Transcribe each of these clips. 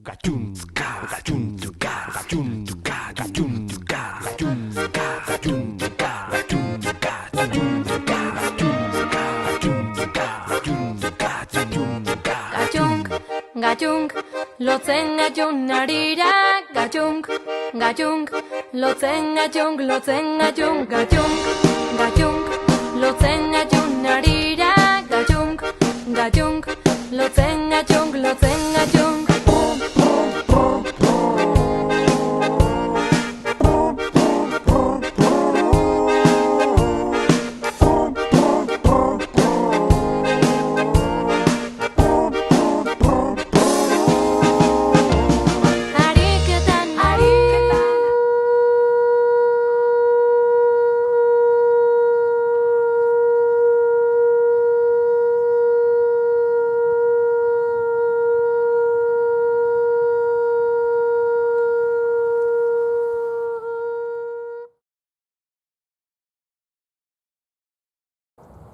Gajung, lotzen gajung narira, gajung, lotzen gajung, gajung, lotzen gajung narira, gajung, lotzen gajung.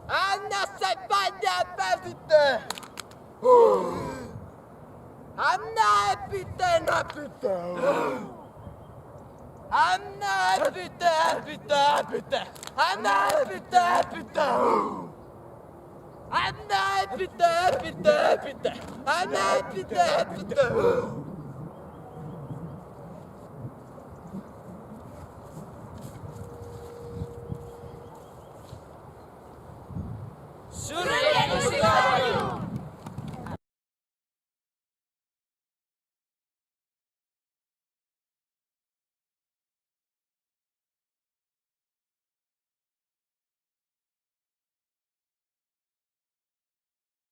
Anna se paņem pēvite! Anna epite, nepite! Anna epite, epite, epite! Anna epite, epite! Anna epite, epite, epite! Anna epite, epite!